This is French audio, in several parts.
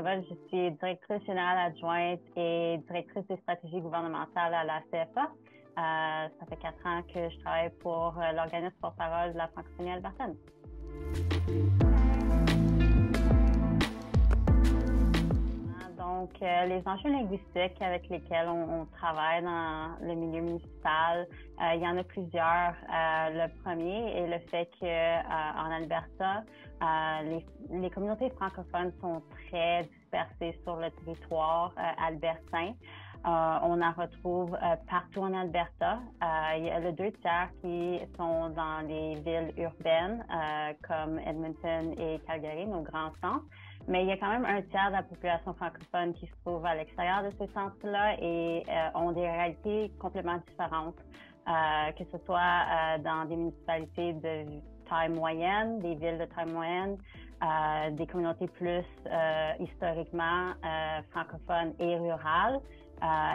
ça va. Je suis directrice générale adjointe et directrice des stratégies gouvernementales à la CFA. Ça fait 4 ans que je travaille pour l'organisme porte-parole de la francophonie albertaine. Donc, les enjeux linguistiques avec lesquels on travaille dans le milieu municipal, il y en a plusieurs. Le premier est le fait que en Alberta, les communautés francophones sont très dispersées sur le territoire albertain. On en retrouve partout en Alberta. Il y a le 2/3 qui sont dans les villes urbaines comme Edmonton et Calgary, nos grands centres. Mais il y a quand même 1/3 de la population francophone qui se trouve à l'extérieur de ces centres-là et ont des réalités complètement différentes, que ce soit dans des municipalités de taille moyenne, des villes de taille moyenne, des communautés plus historiquement francophones et rurales,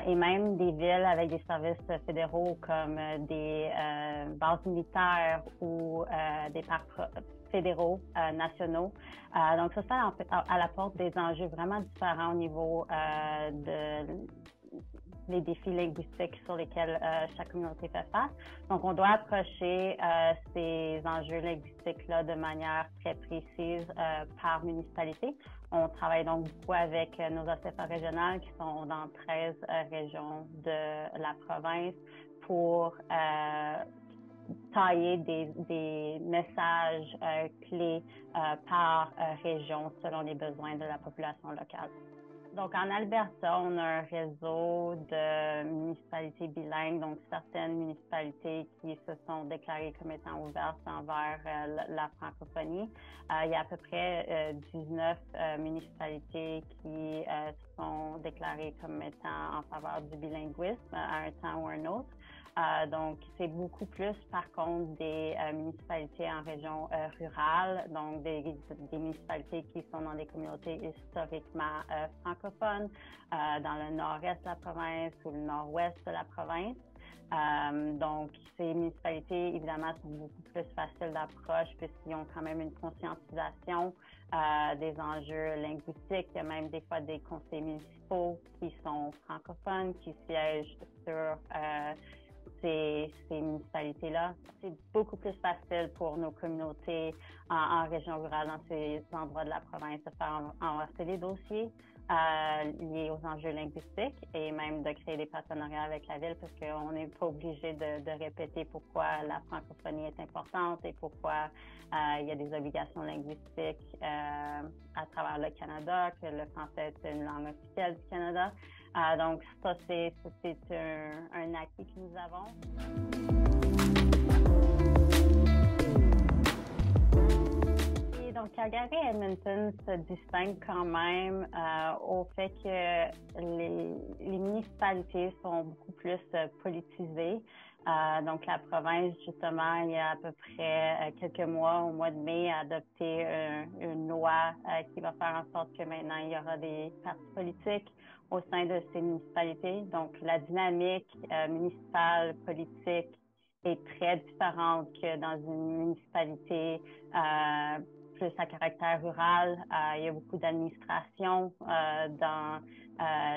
et même des villes avec des services fédéraux comme des bases militaires ou des parcs fédéraux, nationaux. Donc ça en fait à la porte des enjeux vraiment différents au niveau les défis linguistiques sur lesquels chaque communauté fait face. Donc, on doit approcher ces enjeux linguistiques-là de manière très précise par municipalité. On travaille donc beaucoup avec nos ACFA régionales qui sont dans 13 régions de la province pour tailler des messages clés par région selon les besoins de la population locale. Donc, en Alberta, on a un réseau de municipalités bilingues, donc certaines municipalités qui se sont déclarées comme étant ouvertes envers la francophonie. Il y a à peu près 19 municipalités qui se sont déclarées comme étant en faveur du bilinguisme à un temps ou un autre. Donc, c'est beaucoup plus, par contre, des municipalités en région rurale, donc des municipalités qui sont dans des communautés historiquement francophones, dans le nord-est de la province ou le nord-ouest de la province. Donc, ces municipalités, évidemment, sont beaucoup plus faciles d'approche puisqu'ils ont quand même une conscientisation des enjeux linguistiques. Il y a même des fois des conseils municipaux qui sont francophones, qui siègent sur ces municipalités-là. C'est beaucoup plus facile pour nos communautés en région rurale, dans ces endroits de la province, de faire enverser les dossiers liés aux enjeux linguistiques et même de créer des partenariats avec la ville parce qu'on n'est pas obligé de répéter pourquoi la francophonie est importante et pourquoi il y a des obligations linguistiques à travers le Canada, que le français est une langue officielle du Canada. Donc, ça, c'est un acquis que nous avons. Et donc, Calgary et Edmonton se distinguent quand même au fait que les municipalités sont beaucoup plus politisées. Donc, la province, justement, il y a à peu près quelques mois, au mois de mai, a adopté une loi qui va faire en sorte que maintenant, il y aura des partis politiques au sein de ces municipalités. Donc, la dynamique municipale, politique est très différente que dans une municipalité plus à caractère rural. Il y a beaucoup d'administration dans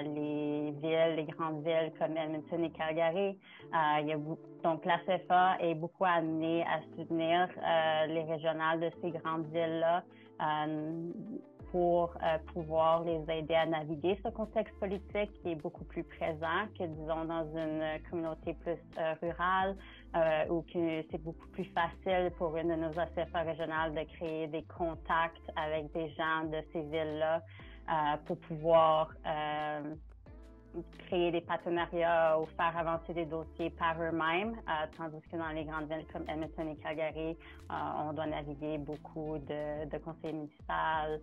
les villes, les grandes villes comme Edmonton et Calgary. Donc, la CFA est beaucoup amenée à soutenir les régionales de ces grandes villes-là pour pouvoir les aider à naviguer ce contexte politique qui est beaucoup plus présent que, disons, dans une communauté plus rurale où que c'est beaucoup plus facile pour une de nos ACFA régionales de créer des contacts avec des gens de ces villes-là pour pouvoir créer des partenariats ou faire avancer des dossiers par eux-mêmes, tandis que dans les grandes villes comme Edmonton et Calgary, on doit naviguer beaucoup de conseils municipaux,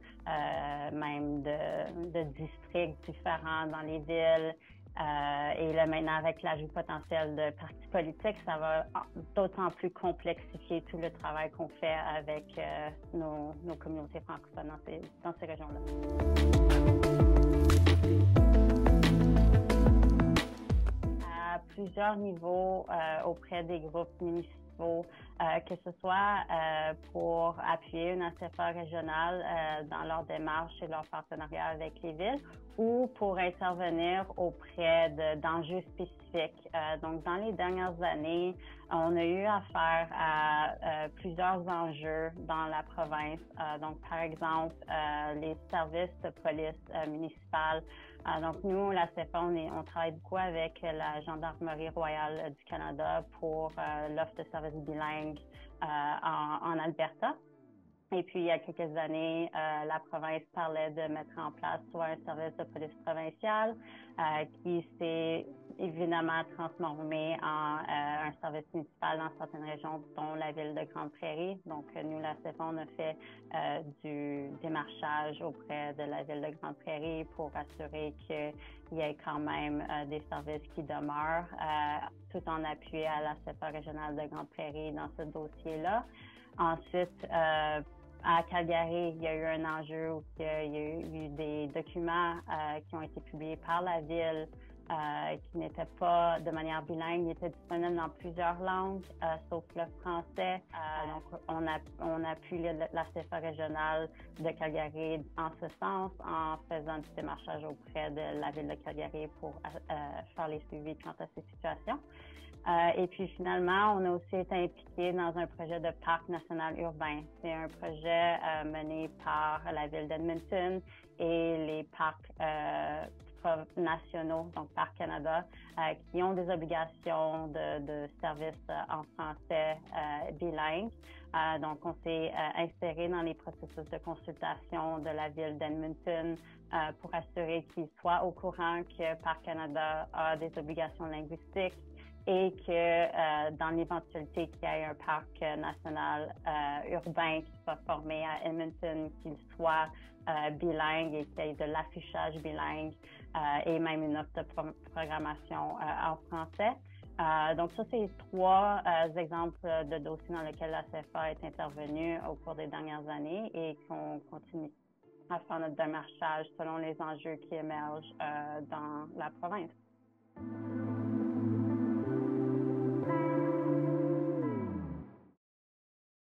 même de districts différents dans les villes. Et là, maintenant, avec l'ajout potentiel de partis politiques, ça va d'autant plus complexifier tout le travail qu'on fait avec nos communautés francophones dans ces régions-là. À plusieurs niveaux auprès des groupes municipaux, que ce soit pour appuyer une ACFA régionale dans leur démarche et leur partenariat avec les villes ou pour intervenir auprès d'enjeux spécifiques. Donc, dans les dernières années, on a eu affaire à plusieurs enjeux dans la province. Donc, par exemple, les services de police municipale. Donc, nous, la CFA, on travaille beaucoup avec la Gendarmerie royale du Canada pour l'offre de services bilingues en Alberta. Et puis, il y a quelques années, la province parlait de mettre en place soit un service de police provincial qui s'est évidemment transformé en un service municipal dans certaines régions, dont la ville de Grande Prairie. Donc, nous, la CFA, on a fait du démarchage auprès de la ville de Grande Prairie pour assurer qu'il y ait quand même des services qui demeurent, tout en appui à la CFA régionale de Grande Prairie dans ce dossier-là. Ensuite, à Calgary, il y a eu un enjeu où il y a eu des documents qui ont été publiés par la ville qui n'étaient pas de manière bilingue, ils étaient disponibles dans plusieurs langues, sauf le français. Donc, on appuie la CFA régionale de Calgary en ce sens, en faisant du démarchage auprès de la ville de Calgary pour faire les suivis quant à ces situations. Et puis finalement, on a aussi été impliqué dans un projet de parc national urbain. C'est un projet mené par la ville d'Edmonton et les parcs nationaux, donc Parc Canada, qui ont des obligations de services en français bilingue. Donc, on s'est inséré dans les processus de consultation de la ville d'Edmonton pour assurer qu'ils soient au courant que Parc Canada a des obligations linguistiques et que dans l'éventualité qu'il y ait un parc national urbain qui soit formé à Edmonton, qu'il soit bilingue et qu'il y ait de l'affichage bilingue et même une offre de programmation en français. Donc ça, c'est trois exemples de dossiers dans lesquels la CFA est intervenue au cours des dernières années et qu'on continue à faire notre démarchage selon les enjeux qui émergent dans la province.